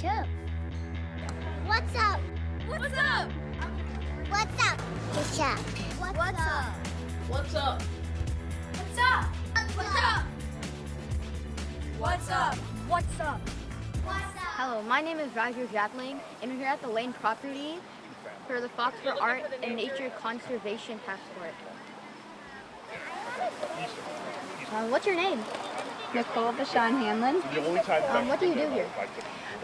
Ketchup. What's up? What's up? What's up? Ketchup. What's up? What's up? What's up? What's up? What's up? What's up? What's up? Hello, my name is Roger Jatling, and we're here at the Lane property for the Foxborough Art and Nature Conservation Passport. What's your name? Nicole Hanlon. What do you do here?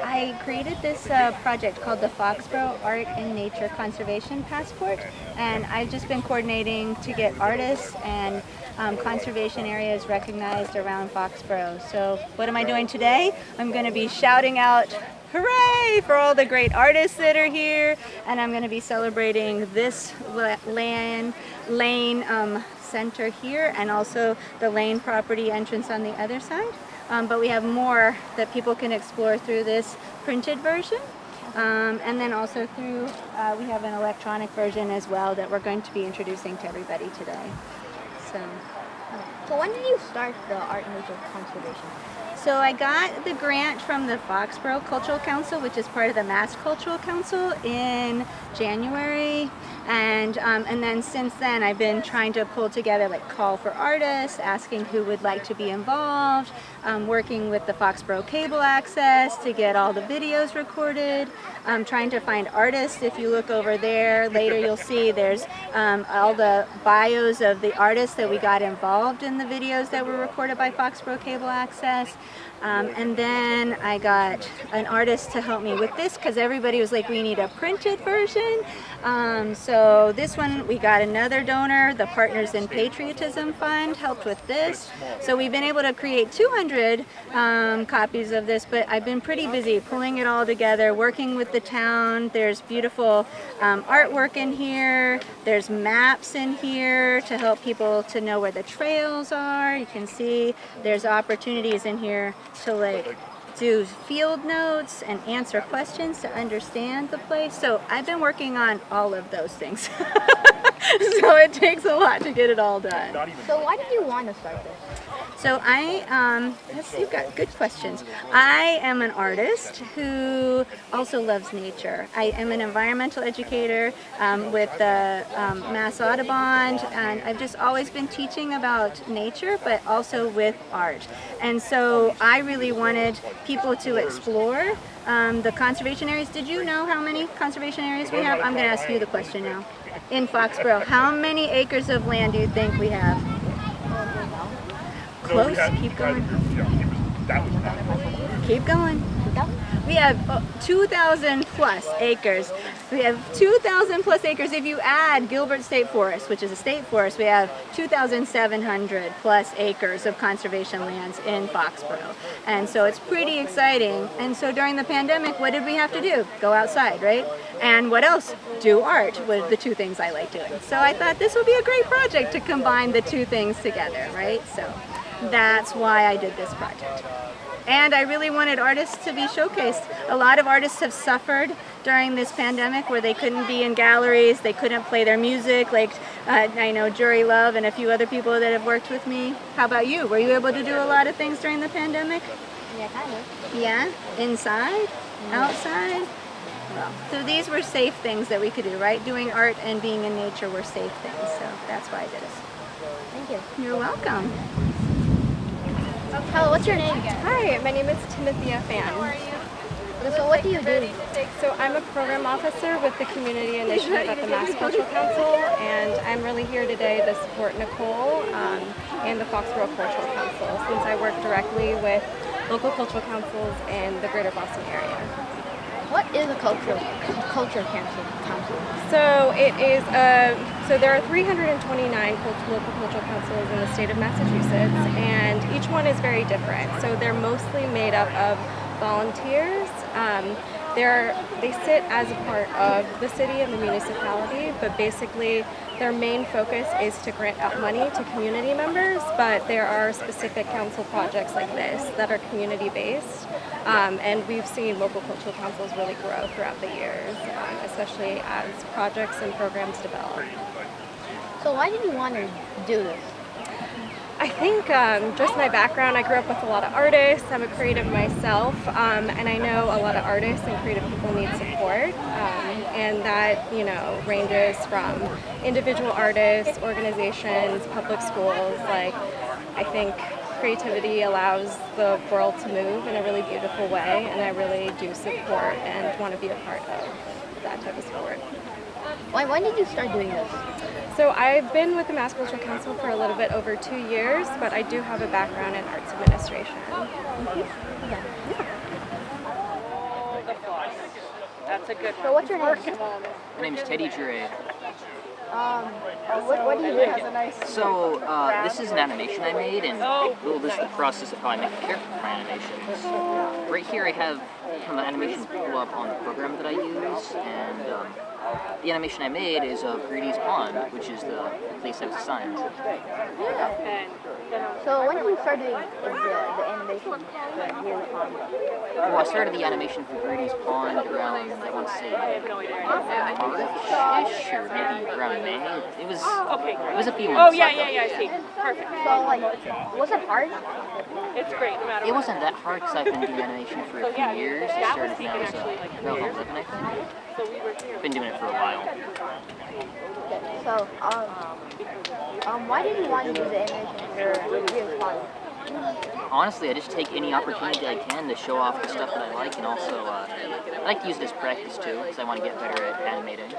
I created this project called the Foxborough Art and Nature Conservation Passport, and I've just been coordinating to get artists and conservation areas recognized around Foxborough. So what am I doing today? I'm going to be shouting out hooray for all the great artists that are here, and I'm going to be celebrating this lane center here and also the Lane property entrance on the other side. But we have more that people can explore through this printed version. And then also through, we have an electronic version as well that we're going to be introducing to everybody today. So when did you start the Art and Nature Conservation? So I got the grant from the Foxborough Cultural Council, which is part of the Mass Cultural Council, in January. And then since then I've been trying to pull together like call for artists, asking who would like to be involved, working with the Foxborough cable access to get all the videos recorded, trying to find artists. If you look over there later you'll see there's all the bios of the artists that we got involved in the videos that were recorded by Foxborough cable access. And then I got an artist to help me with this because everybody was like, we need a printed version. So this one, we got another donor, the Partners in Patriotism Fund helped with this. So we've been able to create 200 copies of this, but I've been pretty busy pulling it all together, working with the town. There's beautiful artwork in here. There's maps in here to help people to know where the trails are. You can see there's opportunities in here to like do field notes and answer questions to understand the place. So I've been working on all of those things. So it takes a lot to get it all done. So why did you want to start this? So you've got good questions. I am an artist who also loves nature. I am an environmental educator with the Mass Audubon, and I've just always been teaching about nature, but also with art. And so I really wanted people to explore the conservation areas. Did you know how many conservation areas we have? I'm going to ask you the question now. In Foxborough, how many acres of land do you think we have? Close. Keep going. Keep going. We have 2,000 plus acres. We have 2,000 plus acres. If you add Gilbert State Forest, which is a state forest, we have 2,700 plus acres of conservation lands in Foxborough. And so it's pretty exciting. And so during the pandemic, what did we have to do? Go outside, right? And what else? Do art was the two things I like doing. So I thought this would be a great project to combine the two things together, right? So that's why I did this project. And I really wanted artists to be showcased. A lot of artists have suffered during this pandemic where they couldn't be in galleries, they couldn't play their music, like I know Jury Love and a few other people that have worked with me. How about you? Were you able to do a lot of things during the pandemic? Yeah, kind of. Yeah? Inside? Outside? Well, so these were safe things that we could do, right? Doing art and being in nature were safe things, so that's why I did it. Thank you. You're welcome. Hello, what's your name? Hi, my name is Timothea Fan. How are you? So what do you do? So I'm a program officer with the Community Initiative at the Mass Cultural Council, and I'm really here today to support Nicole and the Foxborough Cultural Council, since I work directly with local cultural councils in the greater Boston area. What is a culture council? So it is. So there are 329 local cultural councils in the state of Massachusetts, and each one is very different. So they're mostly made up of volunteers. They sit as a part of the city and the municipality, but basically their main focus is to grant out money to community members, but there are specific council projects like this that are community-based, and we've seen local cultural councils really grow throughout the years, especially as projects and programs develop. So why did you want to do this? I think just my background, I grew up with a lot of artists. I'm a creative myself, and I know a lot of artists and creative people need support, and that, you know, ranges from individual artists, organizations, public schools. Like, I think creativity allows the world to move in a really beautiful way, and I really do support and want to be a part of that type of support. When did you start doing this? So I've been with the Mass Cultural Council for a little bit over 2 years, but I do have a background in arts administration. So what's your name? My name's Teddy Jure. What do you do? So, this is an animation I made, and this is the process of how I make a character for my animations. Right here I have kind of an animation pull up on the program that I use, and the animation I made is of Greedy's Pond, which is the place I was assigned. So when did you start doing the animation for Greedy's Pond? Well, I started the animation for Greedy's Pond around, I want to say, March-ish, or maybe around May. It was a few months. Oh, yeah, I see. Perfect. So like, was it hard? It's great, no matter It what. wasn't that hard because I've been doing animation for a few years. I started when I was about 11, I think. Been doing it for a while. So, why did you want to do the animation for Greedy's Pond? Honestly, I just take any opportunity I can to show off the stuff that I like, and also I like to use it as practice too, because I want to get better at animating.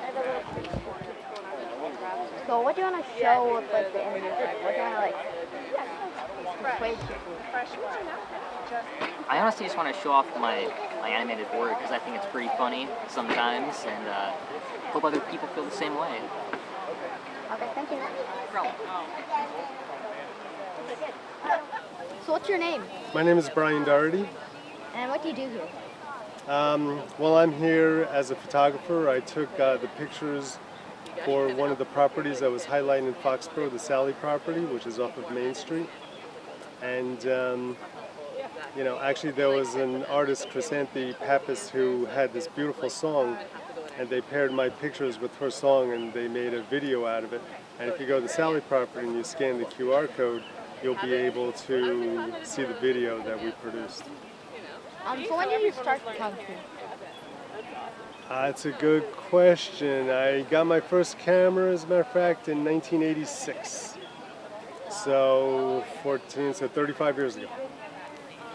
So what do you want to show with like the animation? What do you want to like persuade people? I honestly just want to show off my animated work because I think it's pretty funny sometimes, and hope other people feel the same way. Okay, thank you. No problem. So what's your name? My name is Brian Doherty. And what do you do here? Well, I'm here as a photographer. I took the pictures for one of the properties that was highlighted in Foxboro, the Sally property, which is off of Main Street. And, you know, actually there was an artist, Chrysanthi Pappas, who had this beautiful song, and they paired my pictures with her song and they made a video out of it. And if you go to the Sally property and you scan the QR code, you'll be able to see the video that we produced. So when did you start photography? It's a good question. I got my first camera, as a matter of fact, in 1986. So 35 years ago.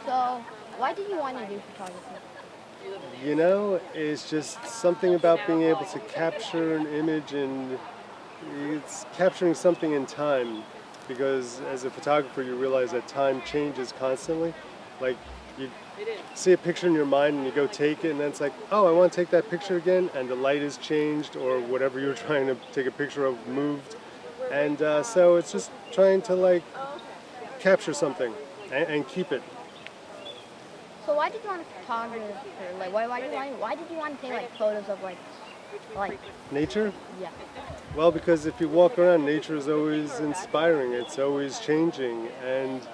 So why did you want to do photography? You know, it's just something about being able to capture an image, and it's capturing something in time. Because as a photographer, you realize that time changes constantly. Like, you see a picture in your mind and you go take it, and then it's like, oh, I want to take that picture again, and the light has changed, or whatever you're trying to take a picture of moved. And so it's just trying to like capture something and keep it. So why did you want to photography? Like why did you want to take like photos of like Nature? yeah? Well, because if you walk around, nature is always inspiring. It's always changing. And,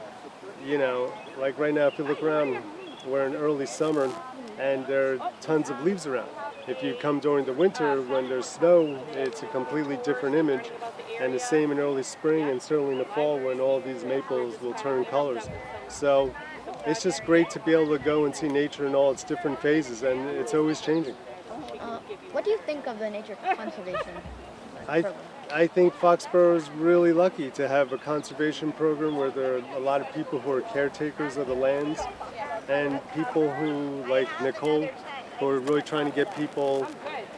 you know, like right now, if you look around, we're in early summer and there are tons of leaves around. If you come during the winter when there's snow, it's a completely different image. And the same in early spring and certainly in the fall when all these maples will turn colors. So it's just great to be able to go and see nature in all its different phases, and it's always changing. What do you think of the nature conservation program? I think Foxborough is really lucky to have a conservation program where there are a lot of people who are caretakers of the lands, and people who, like Nicole, who are really trying to get people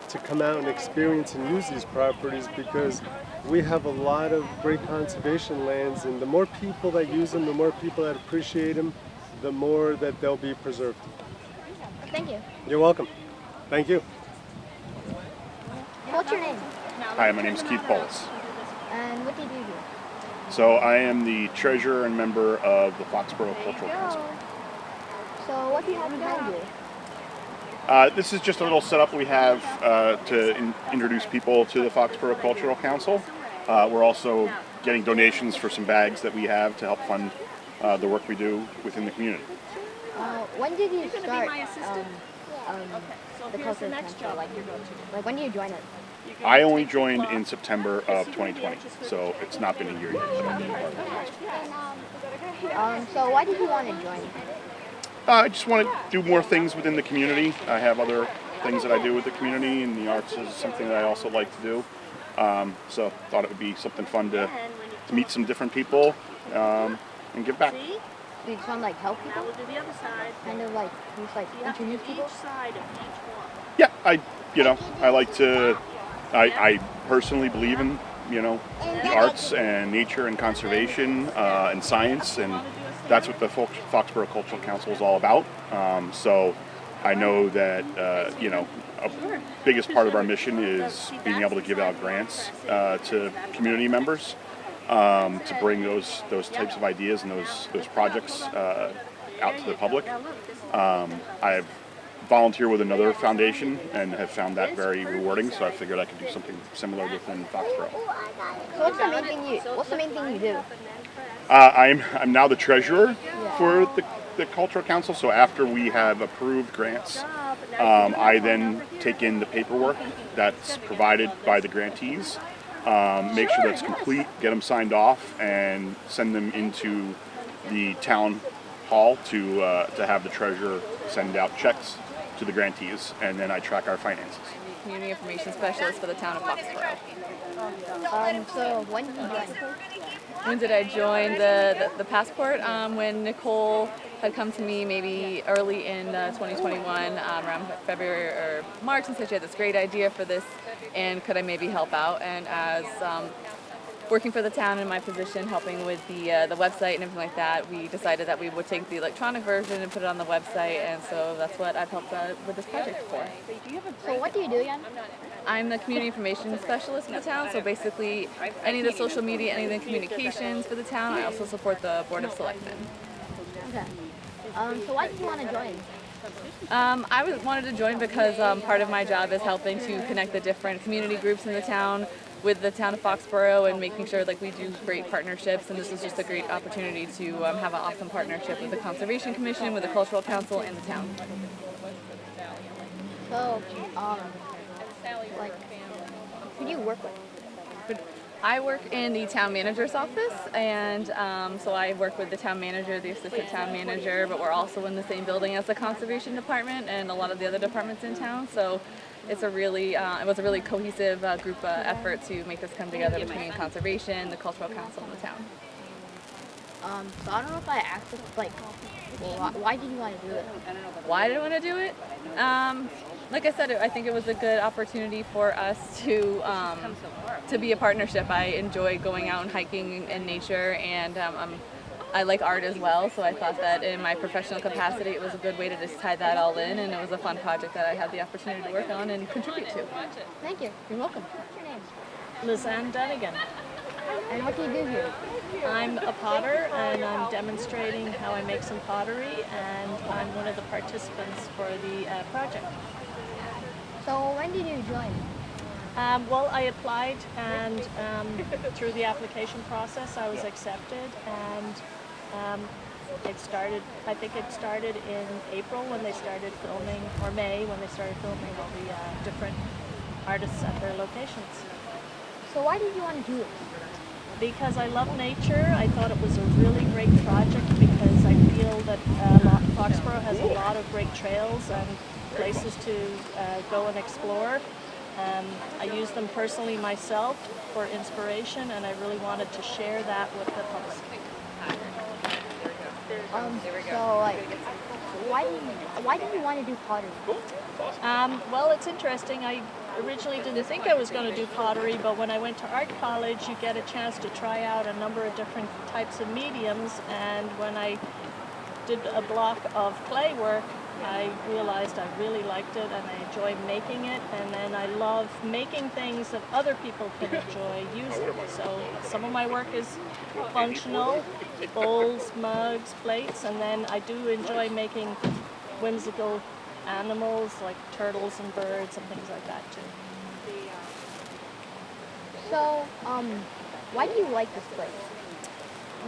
to come out and experience and use these properties, because we have a lot of great conservation lands, and the more people that use them, the more people that appreciate them, the more that they'll be preserved. Thank you. You're welcome. Thank you. What's your name? Hi, my name is Keith Polis. And what do you do here? So I am the treasurer and member of the Foxboro Cultural Council. So what do you have behind you? This is just a little setup we have to introduce people to the Foxboro Cultural Council. We're also getting donations for some bags that we have to help fund the work we do within the community. When did you start the cultural council? Like when did you join it? I only joined in September of 2020, so it's not been a year yet. But I've been part of the council. So why did you want to join? I just want to do more things within the community. I have other things that I do with the community, and the arts is something that I also like to do. So thought it would be something fun to meet some different people and give back. Do you just want to like help people? Kind of like just like introduce people? Yeah, I like to. I personally believe in the arts and nature and conservation and science, and that's what the Foxborough Cultural Council is all about. So I know that a biggest part of our mission is being able to give out grants to community members to bring those types of ideas and those projects out to the public. I've volunteer with another foundation and have found that very rewarding, so I figured I could do something similar within Foxborough. So what's the main thing you do? I'm now the treasurer for the Cultural Council, so after we have approved grants, I then take in the paperwork that's provided by the grantees, make sure that's complete, get them signed off, and send them into the town hall to have the treasurer send out checks to the grantees, and then I track our finances. Community Information Specialist for the town of Foxboro. So when did you join? When did I join the passport? When Nicole had come to me maybe early in 2021, around February or March, and said she had this great idea for this, and could I maybe help out? And as working for the town in my position, helping with the website and everything like that, we decided that we would take the electronic version and put it on the website, and so that's what I've helped with this project for. So what do you do again? I'm the community information specialist for the town, so basically any of the social media, any of the communications for the town. I also support the Board of Selectmen. Okay. So why did you want to join? I wanted to join because part of my job is helping to connect the different community groups in the town with the town of Foxborough and making sure like we do great partnerships, and this is just a great opportunity to have an awesome partnership with the Conservation Commission, with the Cultural Council, and the town. So, like, who do you work with? I work in the town manager's office, and so I work with the town manager, the assistant town manager, but we're also in the same building as the conservation department and a lot of the other departments in town. So it's a really, it was a really cohesive group effort to make this come together between conservation, the cultural council, and the town. So I don't know if I asked this, like, why did you want to do it? Why did I want to do it? Like I said, I think it was a good opportunity for us to be a partnership. I enjoy going out and hiking in nature, and I like art as well, so I thought that in my professional capacity it was a good way to just tie that all in, and it was a fun project that I had the opportunity to work on and contribute to. Thank you. You're welcome. What's your name? Lazanne Dunnigan. And what do you do here? I'm a potter, and I'm demonstrating how I make some pottery, and I'm one of the participants for the project. So when did you join? Well, I applied, and through the application process I was accepted, and it started, I think it started in April when they started filming, or May when they started filming all the different artists at their locations. So why did you want to do it? Because I love nature. I thought it was a really great project because I feel that Foxborough has a lot of great trails and places to go and explore. I use them personally myself for inspiration, and I really wanted to share that with the public. So like, why did you want to do pottery? Well, it's interesting. I originally didn't think I was going to do pottery, but when I went to art college, you get a chance to try out a number of different types of mediums, and when I did a block of clay work, I realized I really liked it, and I enjoy making it, and then I love making things that other people can enjoy using. So some of my work is functional, bowls, mugs, plates, and then I do enjoy making whimsical animals like turtles and birds and things like that too. So, why do you like this place?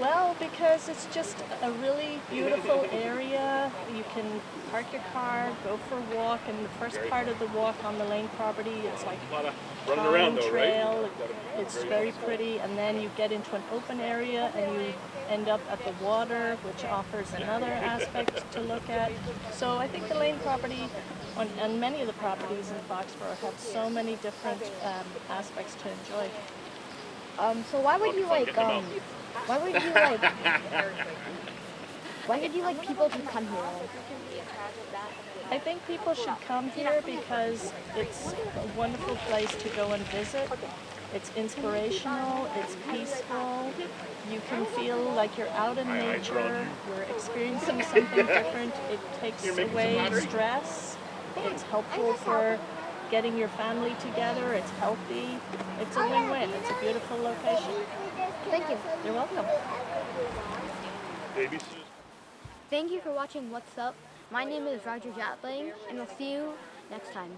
Well, because it's just a really beautiful area. You can park your car, go for a walk, and the first part of the walk on the Lane property, it's like pine trail. It's very pretty, and then you get into an open area and you end up at the water, which offers another aspect to look at. So I think the Lane property and many of the properties in Foxborough have so many different aspects to enjoy. So why would you like people to come here? I think people should come here because it's a wonderful place to go and visit. It's inspirational, it's peaceful, you can feel like you're out in nature, you're experiencing something different, it takes away stress, it's helpful for getting your family together, it's healthy, it's a win-win, it's a beautiful location. Thank you. You're welcome. Thank you for watching What's Up. My name is Roger Jatling, and we'll see you next time.